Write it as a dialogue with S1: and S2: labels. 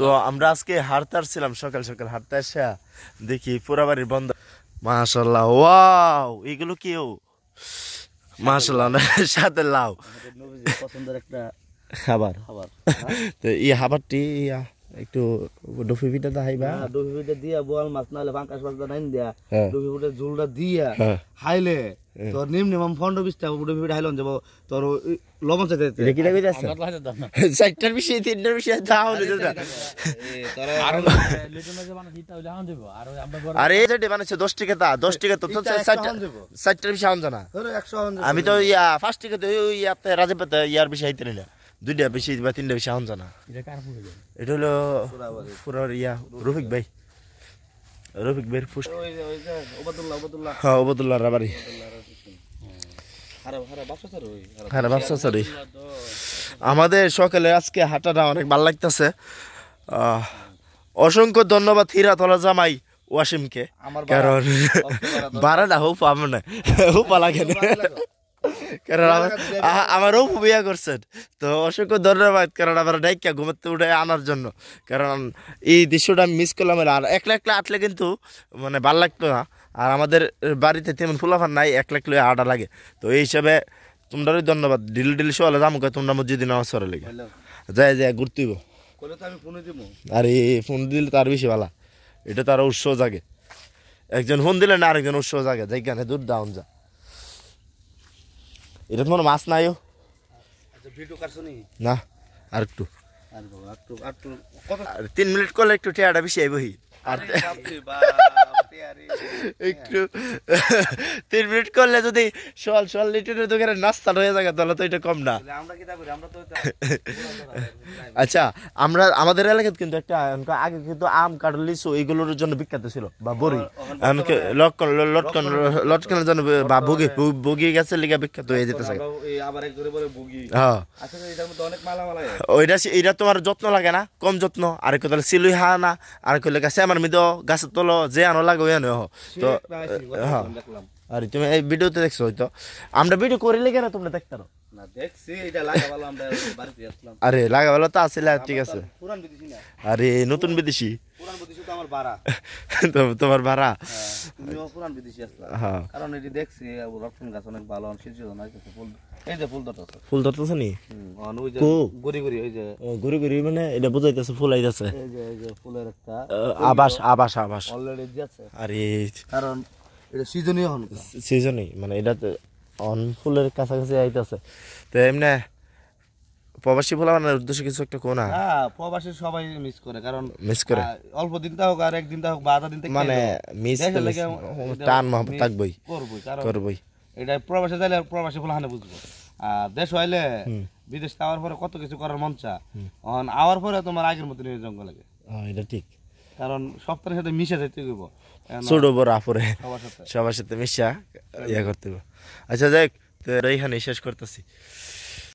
S1: তো আমরা আজকে হাঁটতে আসছিলাম, সকাল সকাল হাঁটতে আসা দেখি পুরা বাড়ির বন্ধ। মাশাআল্লাহ, ওয়াও, এগুলো কি? মাশাআল্লাহ, সাথে লাউ
S2: পছন্দের একটা
S1: খাবার। তো এই খাবারটি একটু ডুফি পিঠা দেখাইবা।
S2: ডুফি পিঠা দিয়া বোয়াল মাছ নাহলে পাঙ্কাশ মাছ নাইন দিয়া ডুফি পিঠা ঝোলটা দিয়া
S1: হ্যাঁ
S2: হাইলে তোর নিম 15-20টা ডুফি পিঠা হাইলন যাব তোর লবণ চাইতে
S1: এটা কি লাগি যাচ্ছে? চারটার বেশি, তিনটার বেশি দাও না দাদা। আরে এই যে বানাইছে 10 টাকা, তা 10 টাকা তো 4টার বেশি আনছ না। আমি তো 5 টাকা তো ইয়াতে রাজেপাতে ইয়ার বেশি আইতে না, 2টা বেশি বা 3টা বেশি আনছ না। এটা হলো পুরো রফিক ভাই, রফিক ভাইয়ের পুষ্ট। হ্যাঁ, ওবাদুল্লাহ রাবারি। আমাদের সকালে আজকে হাঁটাটা অনেক ভালো লাগতেছে। অসংখ্য ধন্যবাদ হিরাতলা জামাই ওয়াসিমকে, কারণ বারাটা হোপ আমার না, হোপা লাগে না, কারণ আমার ও বিয়া করছেন। তো অসংখ্য ধন্যবাদ, কারণ আমার ডাইকা ঘুমাতে উঠে আনার জন্য, কারণ এই দৃশ্যটা আমি মিস করলাম। আর একলা একলা আটলে কিন্তু মানে ভাল লাগতো না, আর আমাদের বাড়িতে তেমন ফুলাফান নাই, একলা একলা আটা লাগে। তো এই হিসাবে তোমরাই ধন্যবাদ। ডিল ডিল সকালে যাবো, তোমরা মসজিদে নামাজ পড়ার লেগে যাই যাই ঘুরতে হইব। আর এই ফোন দিলে তার বেশি ভালো, এটা তার উৎসাহ জাগে। একজন ফোন দিলে না আরেকজন উৎসাহ জাগে, যেখানে দূর ডাউন যা। এটা তোমার মাছ নাইও না, আর একটু 3 মিনিট করলে একটু টেয়াটা বেশি আইবহি। আর একটু 3 মিনিট করলে যদি 1.5 লিটারের দোকানে নাস্তা হয়ে যায় তাহলে তো এটা কম না। আচ্ছা, আমরা আমাদের এলাকায় কিন্তু একটা আগে কিন্তু আম, কাঁঠাল, লিচু এইগুলোর জন্য বিখ্যাত ছিল, বা বড়ি লটকনের জন্য, বা বগি গাছের লিগা বিখ্যাত হয়ে যেতেছে। হ্যাঁ, ওইটা এইটা তোমার যত্ন লাগে না, কম যত্ন। আর কেউ তাহলে সিলুই হা না, আর কেউ লেগে আমার মৃদ গাছের তলো যে আনো লাগে ওই আনো। তো হ্যাঁ, আর তুমি এই ভিডিওতে দেখছো হয়তো, আমরা ভিডিও করিলে কেন তোমরা দেখতে পারো। আরে লাগা ভালো তো আসলে, ঠিক আছে। আরে নতুন বিদেশি তোমার ভাড়া,
S2: কারণ এটি দেখছি লটকন গাছ অনেক ভালো, এই যে
S1: ফুল ধরতেছে নি
S2: গড়ি গড়ি, এই যে
S1: ঘুরি ঘুরি, মানে এটা বুঝাইতেছে ফুল আইতাছে,
S2: এই যে ফুলের একটা
S1: আবাস আবাস আবাস
S2: অলরেডি যাচ্ছে।
S1: আরে
S2: কারণ এটা সিজনীয় হন,
S1: সিজনই মানে এটা অন ফুলের কাছাকাছি আইতাছে। তো এমনি প্রবাসী ফুলাবানের উদ্দেশ্যে কিছু একটা কোনা।
S2: হ্যাঁ, প্রবাসী সবাই মিস করে, কারণ
S1: মিস করে
S2: অল্প দিন তা হোক আর একদিন তা হোক বা আধা দিন থেকে
S1: মানে মিস টান মহব্বত থাকবই,
S2: করবই। এটা প্রবাসে যাইলে প্রবাসী ফুল হানে বুঝবো। আর দেশ হইলে বিদেশ যাওয়ার পরে কত কিছু করার মন চা, আওয়ার পরে তোমার আগের মতো নিয়ে জঙ্গল লাগে।
S1: এটা ঠিক,
S2: কারণ সপ্তাহের সাথে মিশে যেতে হইব,
S1: ছোট বড় আপুরে সবার সাথে মিশা ইয়া করতে হবে। আচ্ছা যাই, এইখানে শেষ করতেছি।